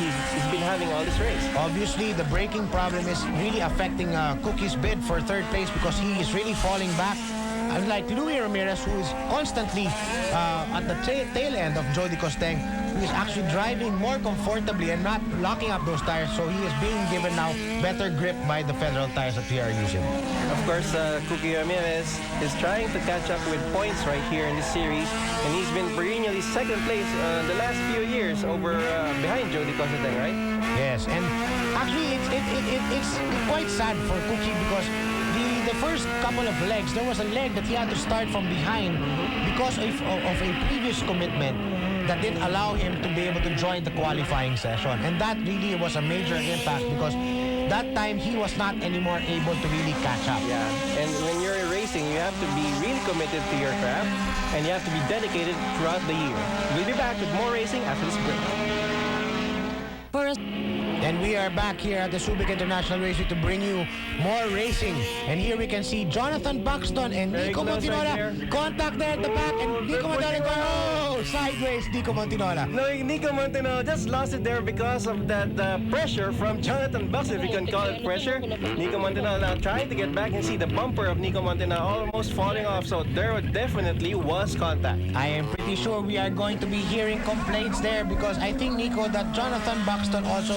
he's been having all this race. Obviously, the braking problem is really affecting Cookie's bid for third place because he is really falling back. Unlike Louis Ramirez, who is constantly at the tail end of Jody Costeng, who is actually driving more comfortably and not locking up those tires. So he is being given now better grip by the federal tires that we are using. Of course, Cookie Ramirez is trying to catch up with points right here in this series, and he's been perennially second place the last few years over behind Jody Costeng, right? Yes, and actually it's quite sad for Cookie because the first couple of legs, there was a leg that he had to start from behind because of a previous commitment that didn't allow him to be able to join the qualifying session. And that really was a major impact because that time he was not anymore able to really catch up. Yeah, and when you're racing, you have to be really committed to your craft and you have to be dedicated throughout the year. We'll be back with more racing after this break. And we are back here at the SUBIC International Raceway to bring you more racing. And here we can see Jonathan Buxton and Nico Montinola. Right, contact there at the back, and Nico Montinola, sideways, Nico Montinola. No, Nico Montinola just lost it there because of that pressure from Jonathan Buxton, if you can call it pressure. Nico Montinola now trying to get back and see the bumper of Nico Montinola almost falling off, so there definitely was contact. I am pretty sure we are going to be hearing complaints there because I think, Nico, that Jonathan Buxton also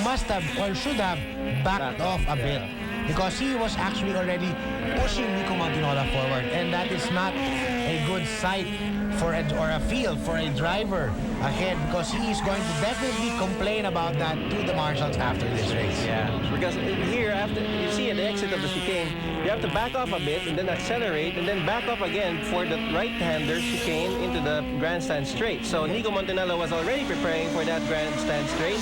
must have or should have backed off a bit because he was actually already pushing Nico Montinola forward, and that is not a good sight for a feel for a driver ahead because he is going to definitely complain about that to the marshals after this race. Yeah, because here, after you see at the exit of the chicane, you have to back off a bit and then accelerate and then back off again for the right-hander chicane into the grandstand straight. So Nico Montinola was already preparing for that grandstand straight,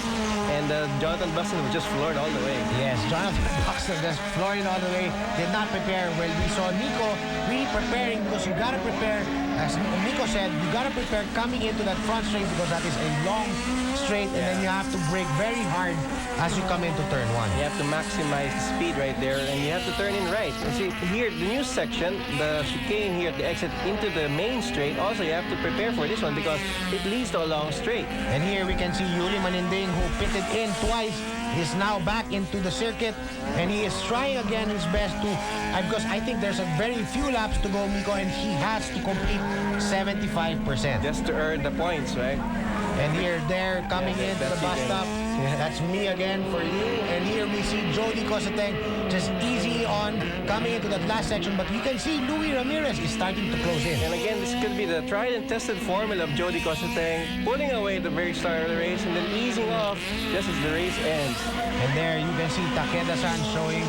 and Jonathan Buxton was just floored all the way. Yes, Jonathan Buxton just floored all the way, did not prepare. Well, we saw Nico really preparing because you gotta prepare, as Nico said, you gotta prepare coming into that front straight because that is a long straight, and then you have to brake very hard as you come into turn one. You have to maximize the speed right there, and you have to turn in right. And see, here, the new section, the chicane here at the exit into the main straight, also you have to prepare for this one because it leads to a long straight. And here we can see Yuli Maninding, who pitted in twice, is now back into the circuit, and he is trying again his best to, because I think there's a very few laps to go, Miko, and he has to complete 75%. Just to earn the points, right? And here, they're coming into the bus stop. Yeah. That's me again for you. And here we see Jody Costeng just easy on coming into that last section. But you can see Louis Ramirez is starting to close in. And again, this could be the tried and tested formula of Jody Costeng, pulling away at the very start of the race and then easing off just as the race ends. And there you can see Takeda-san showing,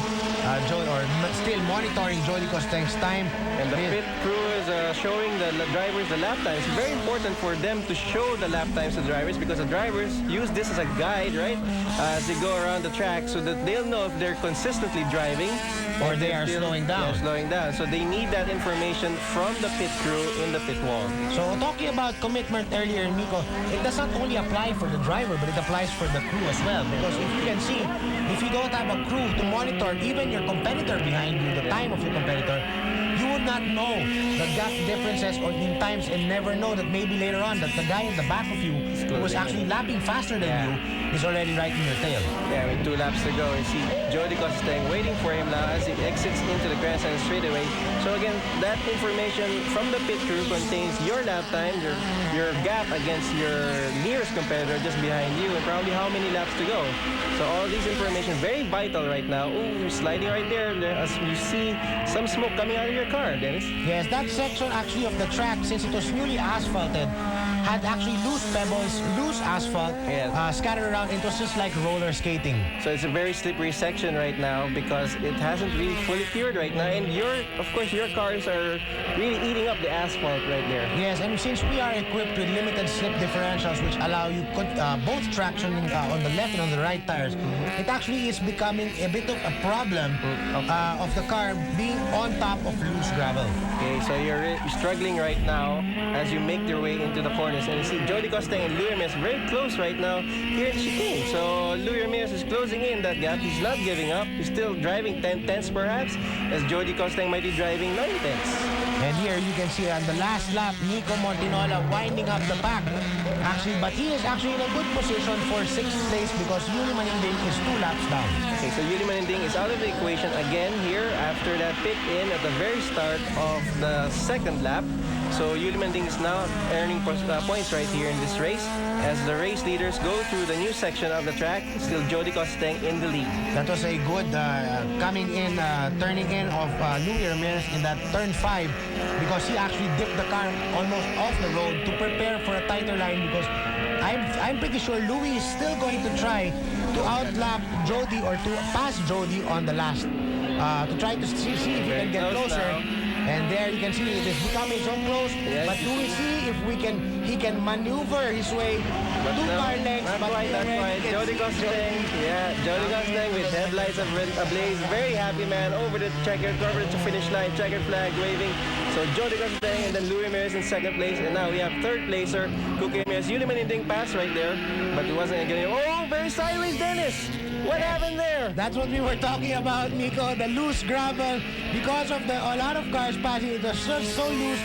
still monitoring Jody Costeng's time. And the pit crew is showing the drivers the lap times. It's very important for them to show the lap times to the drivers because the drivers use this as a guide, right? As they go around the track so that they'll know if they're consistently driving or they are slowing down. They're slowing down. So they need that information from the pit crew in the pit wall. So talking about commitment earlier, Nico, it does not only apply for the driver, but it applies for the crew as well. Because if you can see, if you don't have a crew to monitor even your competitor behind you, the time of your competitor, you would not know the gap differences or in times and never know that maybe later on that the guy in the back of you who was actually lapping faster than you is already right in your tail. Yeah, with 2 laps to go, you see Jody Costeng waiting for him now as he exits into the grandstand straightaway. So again, that information from the pit crew contains your lap time, your gap against your nearest competitor just behind you, and probably how many laps to go. So all these information very vital right now. Ooh, you're sliding right there as you see some smoke coming out of your car, Dennis. Yes, that section actually of the track, since it was newly asphalted, had actually loose pebbles, loose asphalt scattered around. It was just like roller skating. So it's a very slippery section right now because it hasn't really fully cured right now. And of course, your cars are really eating up the asphalt right there. Yes, and since we are equipped with limited slip differentials, which allow you both traction on the left and on the right tires, it actually is becoming a bit of a problem of the car being on top of loose gravel. Okay, so you're struggling right now as you make your way into the corners. And you see Jody Costeng and Louis Ramirez very close right now here in the chicane. So Louis Ramirez is closing in that gap. He's not giving up. He's still driving 10 tenths perhaps, as Jody Costeng might be driving 9 tenths. And here you can see on the last lap, Nico Montinola winding up the pack. Actually, but he is actually in a good position for 6th place because Yuli Maninding is 2 laps down. Okay, so Yuli Maninding is out of the equation again here after that pit in at the very start of the 2nd lap. So Yuli Maninding is now earning points right here in this race as the race leaders go through the new section of the track. Still Jody Costeng in the lead. That was a good turning in of Louis Ramirez in that turn 5 because he actually dipped the car almost off the road to prepare for a tighter line because I'm pretty sure Louis is still going to try to outlap Jody or to pass Jody on the last to try to see if he can get closer. Now. And there you can see it is becoming so close. Yes. But we see if he can maneuver his way two car lengths. Not quite. Jody Costeng, Jody Costeng with headlights ablaze. Very happy man over the finish line, checkered flag waving. So Jody Costeng and then Louis Ramirez in 2nd place. And now we have 3rd placer, Cookie Ramirez. Yuli Maninding passed right there, but it wasn't getting. Oh, very sideways, Dennis. What happened there? That's what we were talking about, Nico. The loose gravel. Because of a lot of cars passing, it was so loose.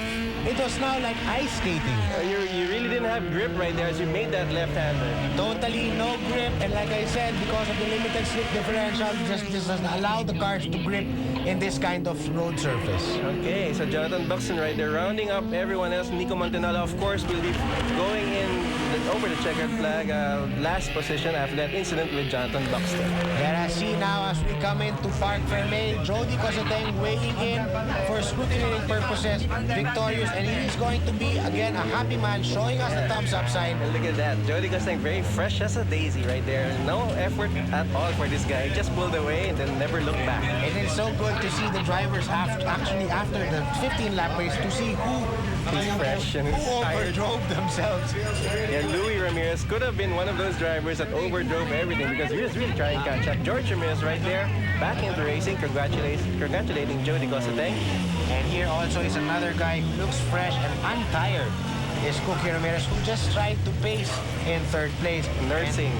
It was now like ice skating. You really didn't have grip right there as you made that left-hander. Totally no grip. And like I said, because of the limited slip differential, just doesn't allow the cars to grip in this kind of road surface. Okay, so Jonathan Buxton right there rounding up everyone else. Nico Montinola, of course, will be going in over the checkered flag, last position after that incident with Jonathan Buxton. Let us see now as we come into Parc Fermé, Jody Costeng weighing in for scrutiny purposes, victorious, and he is going to be, again, a happy man, showing us the thumbs up sign. And look at that, Jody Costeng very fresh as a daisy right there. No effort at all for this guy. He just pulled away and then never looked back. And it's so good to see the drivers after the 15-lap race to see who fresh and who tired. overdrove themselves. Yeah, Louis Ramirez could have been one of those drivers that overdrove everything because he was really trying to catch up. George Ramirez right there, back into racing, congratulating Jody Costeng. And here also is another guy who looks fresh and untired. Is Cookie Ramirez, who just tried to pace in 3rd place. Nursing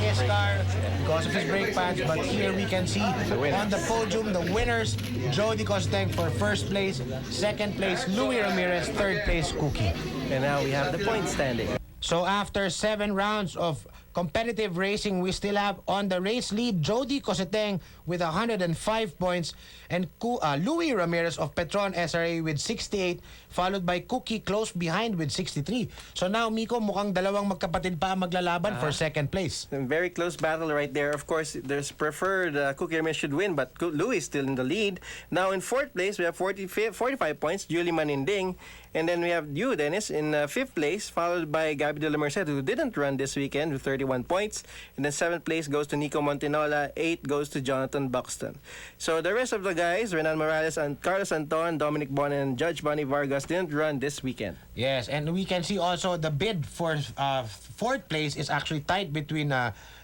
His car because of his brake pads. But here we can see on the podium the winners, Jody Costeng for 1st place, 2nd place, Louis Ramirez, 3rd place, Cookie. And now we have the point standing. So after 7 rounds of competitive racing, we still have on the race lead Jody Costeng with 105 points and Louis Ramirez of Petron SRA with 68, followed by Cookie close behind with 63. So now, Miko, mukhang dalawang magkapatid pa ang maglalaban for 2nd place. Very close battle right there. Of course, there's preferred Cookie Ramirez should win, but Louis is still in the lead. Now in 4th place, we have 45 points, Yuli Maninding. And then we have you, Dennis, in 5th place, followed by Gabby De La Merced, who didn't run this weekend with 31 points. And then 7th place goes to Nico Montinola, 8th goes to Jonathan Buxton. So the rest of the guys, Renan Morales and Carlos Anton, Dominic Bon, and Judge Bonnie Vargas didn't run this weekend. Yes, and we can see also the bid for 4th place is actually tight between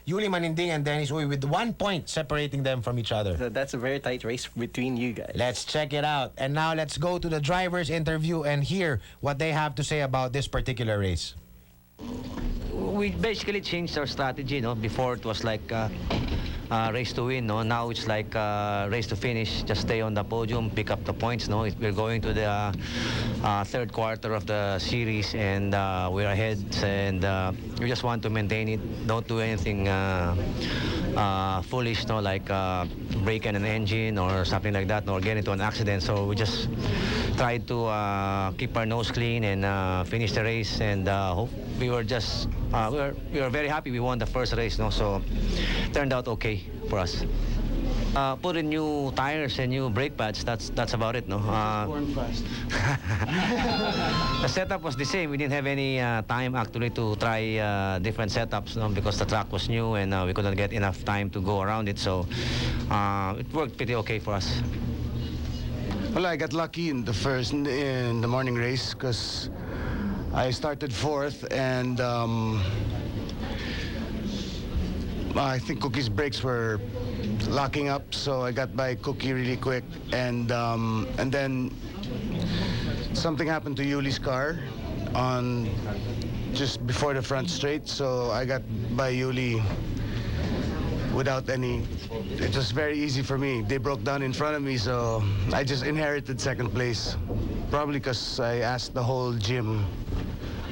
Yuli Maninding and Dennis Uy with 1 point separating them from each other. So that's a very tight race between you guys. Let's check it out. And now let's go to the driver's interview and hear what they have to say about this particular race. We basically changed our strategy. Before it was like race to win. Now it's like race to finish. Just stay on the podium, pick up the points. We're going to the 3rd quarter of the series, and we're ahead. And we just want to maintain it. Don't do anything foolish, like break an engine or something like that, or get into an accident. So we just try to keep our nose clean and finish the race. And we were just we were very happy we won the first race. So turned out okay for us. Put in new tires and new brake pads. That's about it. Fast. The setup was the same. We didn't have any time actually to try different setups, because the track was new and we couldn't get enough time to go around it. So it worked pretty okay for us. Well, I got lucky in the morning race because I started 4th, and I think Cookie's brakes were locking up, so I got by Cookie really quick, and then something happened to Yuli's car on just before the front straight, so I got by Yuli without any. It was very easy for me. They broke down in front of me, so I just inherited second place. Probably because I asked the whole gym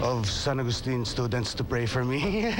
of San Agustin students to pray for me.